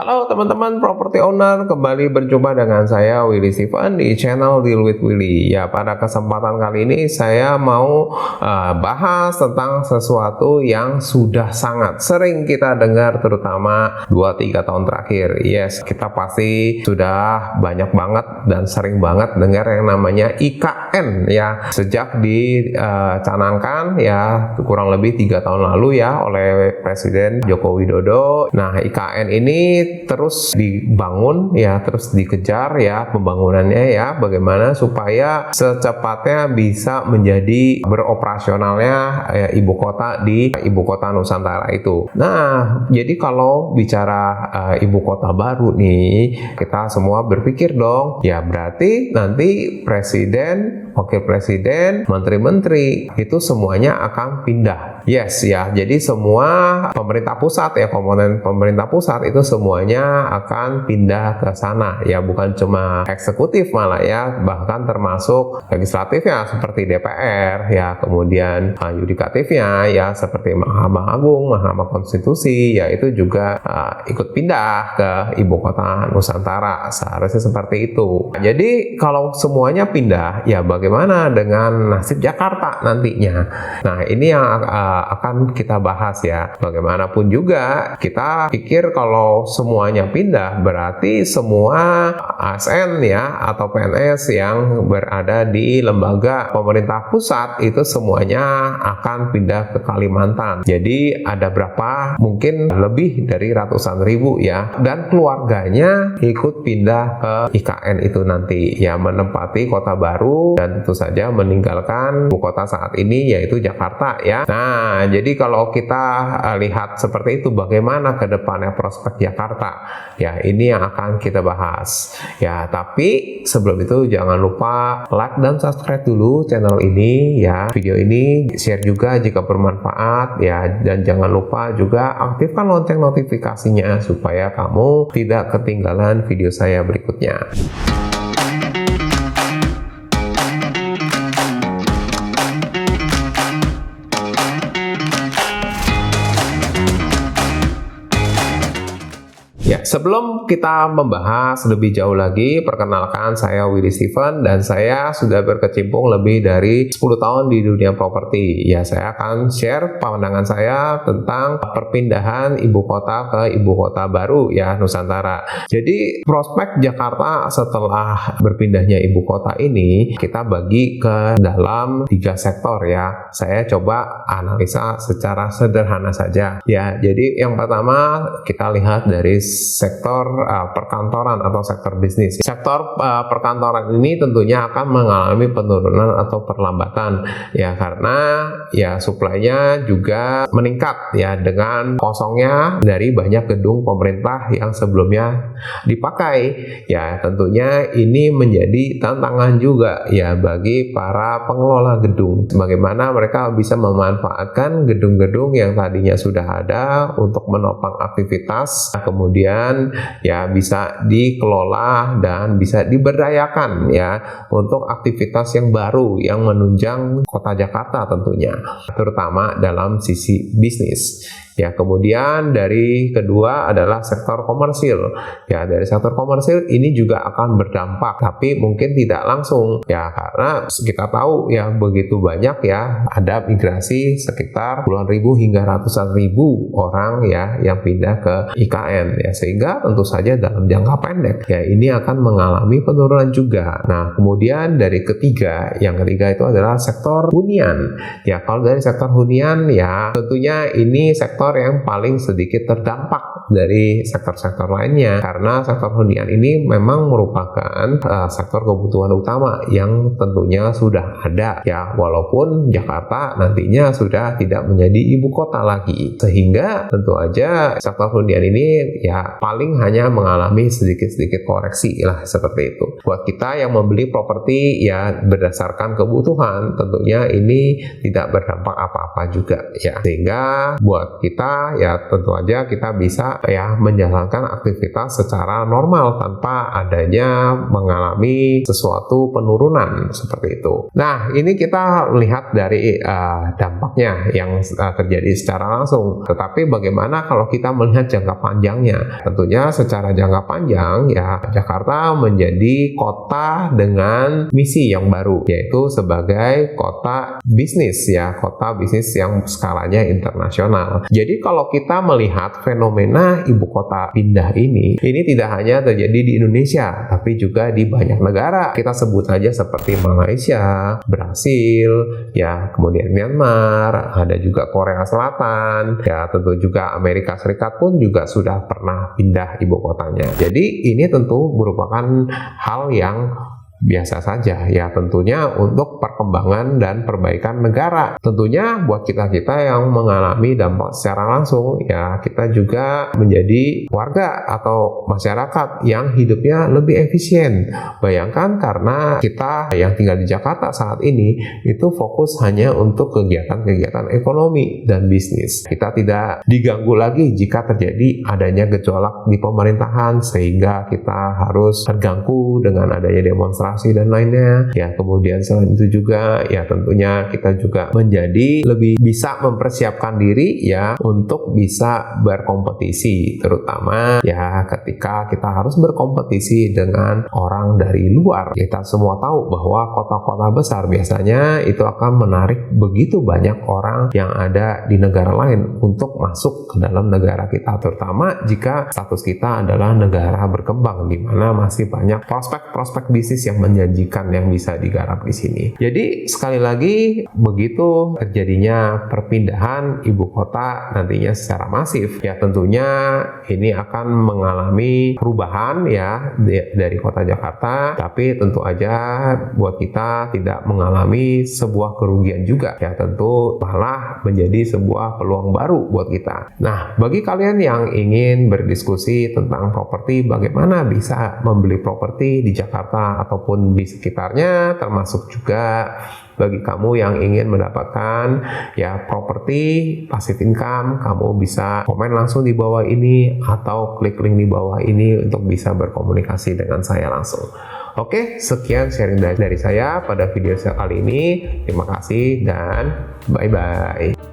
Halo teman-teman property owner, kembali berjumpa dengan saya Willy Steven di channel Deal with Willy. Ya, pada kesempatan kali ini saya mau bahas tentang sesuatu yang sudah sangat sering kita dengar terutama 2-3 tahun terakhir. Yes, kita pasti sudah banyak banget dan sering banget dengar yang namanya IKN ya. Sejak dicanangkan ya kurang lebih 3 tahun lalu ya oleh Presiden Joko Widodo. Nah, IKN ini terus dibangun ya, terus dikejar ya pembangunannya ya, bagaimana supaya secepatnya bisa menjadi beroperasionalnya ibu kota di ibu kota Nusantara itu. Nah, jadi kalau bicara ibu kota baru nih, kita semua berpikir dong, ya berarti nanti presiden, wakil presiden, menteri-menteri itu semuanya akan pindah. Yes ya, jadi semua pemerintah pusat ya, komponen pemerintah pusat itu semuanya akan pindah ke sana ya, bukan cuma eksekutif malah ya, bahkan termasuk legislatifnya seperti DPR ya, kemudian yudikatifnya ya seperti Mahkamah Agung, Mahkamah Konstitusi ya, itu juga ikut pindah ke ibu kota Nusantara, seharusnya seperti itu. Jadi kalau semuanya pindah ya, bagaimana dengan nasib Jakarta nantinya? Nah, ini yang akan kita bahas ya. Bagaimanapun juga kita pikir kalau semuanya pindah berarti semua ASN ya atau PNS yang berada di lembaga pemerintah pusat itu semuanya akan pindah ke Kalimantan. Jadi ada berapa? Mungkin lebih dari ratusan ribu ya, dan keluarganya ikut pindah ke IKN itu nanti ya, menempati kota baru dan tentu saja meninggalkan ibu kota saat ini yaitu Jakarta ya. Nah, jadi kalau kita lihat seperti itu, bagaimana ke depannya prospek Jakarta? Ya, ini yang akan kita bahas. Ya, tapi sebelum itu jangan lupa like dan subscribe dulu channel ini ya. Video ini share juga jika bermanfaat ya, dan jangan lupa juga aktifkan lonceng notifikasinya supaya kamu tidak ketinggalan video saya berikutnya. Ya, sebelum kita membahas lebih jauh lagi, perkenalkan saya Willy Steven dan saya sudah berkecimpung lebih dari 10 tahun di dunia properti. Ya, saya akan share pandangan saya tentang perpindahan ibu kota ke ibu kota baru ya, Nusantara. Jadi, prospek Jakarta setelah berpindahnya ibu kota ini kita bagi ke dalam 3 sektor ya. Saya coba analisa secara sederhana saja. Ya, jadi yang pertama kita lihat dari sektor perkantoran atau sektor bisnis. Sektor perkantoran ini tentunya akan mengalami penurunan atau perlambatan ya, karena ya suplainya juga meningkat ya dengan kosongnya dari banyak gedung pemerintah yang sebelumnya dipakai. Ya, tentunya ini menjadi tantangan juga ya bagi para pengelola gedung, bagaimana mereka bisa memanfaatkan gedung-gedung yang tadinya sudah ada untuk menopang aktivitas, kemudian ya bisa dikelola dan bisa diberdayakan ya untuk aktivitas yang baru yang menunjang kota Jakarta tentunya, terutama dalam sisi bisnis. Ya, kemudian dari kedua adalah sektor komersil. Ya, dari sektor komersil ini juga akan berdampak, tapi mungkin tidak langsung. Ya, karena kita tahu ya begitu banyak ya, ada migrasi sekitar puluhan ribu hingga ratusan ribu orang ya yang pindah ke IKN ya, sehingga tentu saja dalam jangka pendek ya ini akan mengalami penurunan juga. Nah, kemudian dari ketiga, yang ketiga itu adalah sektor hunian. Ya, kalau dari sektor hunian ya tentunya ini sektor yang paling sedikit terdampak dari sektor-sektor lainnya, karena sektor hunian ini memang merupakan sektor kebutuhan utama yang tentunya sudah ada ya, walaupun Jakarta nantinya sudah tidak menjadi ibu kota lagi, sehingga tentu aja sektor hunian ini ya paling hanya mengalami sedikit-sedikit koreksi lah seperti itu. Buat kita yang membeli properti ya berdasarkan kebutuhan, tentunya ini tidak berdampak apa-apa juga ya, sehingga buat kita kita, ya tentu aja kita bisa ya menjalankan aktivitas secara normal tanpa adanya mengalami sesuatu penurunan seperti itu. Nah, ini kita lihat dari dampaknya yang terjadi secara langsung. Tetapi bagaimana kalau kita melihat jangka panjangnya? Tentunya secara jangka panjang ya Jakarta menjadi kota dengan misi yang baru, yaitu sebagai kota bisnis ya, kota bisnis yang skalanya internasional. Jadi kalau kita melihat fenomena ibu kota pindah ini tidak hanya terjadi di Indonesia, tapi juga di banyak negara. Kita sebut aja seperti Malaysia, Brasil, ya kemudian Myanmar, ada juga Korea Selatan, ya tentu juga Amerika Serikat pun juga sudah pernah pindah ibu kotanya. Jadi ini tentu merupakan hal yang biasa saja ya, tentunya untuk perkembangan dan perbaikan negara. Tentunya buat kita-kita yang mengalami dampak secara langsung ya, kita juga menjadi warga atau masyarakat yang hidupnya lebih efisien. Bayangkan karena kita yang tinggal di Jakarta saat ini itu fokus hanya untuk kegiatan-kegiatan ekonomi dan bisnis. Kita tidak diganggu lagi jika terjadi adanya gejolak di pemerintahan sehingga kita harus terganggu dengan adanya demonstrasi dan lainnya ya. Kemudian selain itu juga ya tentunya kita juga menjadi lebih bisa mempersiapkan diri ya untuk bisa berkompetisi, terutama ya ketika kita harus berkompetisi dengan orang dari luar. Kita semua tahu bahwa kota-kota besar biasanya itu akan menarik begitu banyak orang yang ada di negara lain untuk masuk ke dalam negara kita, terutama jika status kita adalah negara berkembang di mana masih banyak prospek-prospek bisnis yang menjanjikan yang bisa digarap di sini. Jadi sekali lagi begitu terjadinya perpindahan ibu kota nantinya secara masif ya, tentunya ini akan mengalami perubahan ya dari kota Jakarta, tapi tentu aja buat kita tidak mengalami sebuah kerugian juga ya, tentu malah menjadi sebuah peluang baru buat kita. Nah, bagi kalian yang ingin berdiskusi tentang properti, bagaimana bisa membeli properti di Jakarta ataupun di sekitarnya, termasuk juga bagi kamu yang ingin mendapatkan ya properti passive income, kamu bisa komen langsung di bawah ini atau klik link di bawah ini untuk bisa berkomunikasi dengan saya langsung. Oke, sekian sharing dari saya pada video kali ini. Terima kasih dan bye-bye.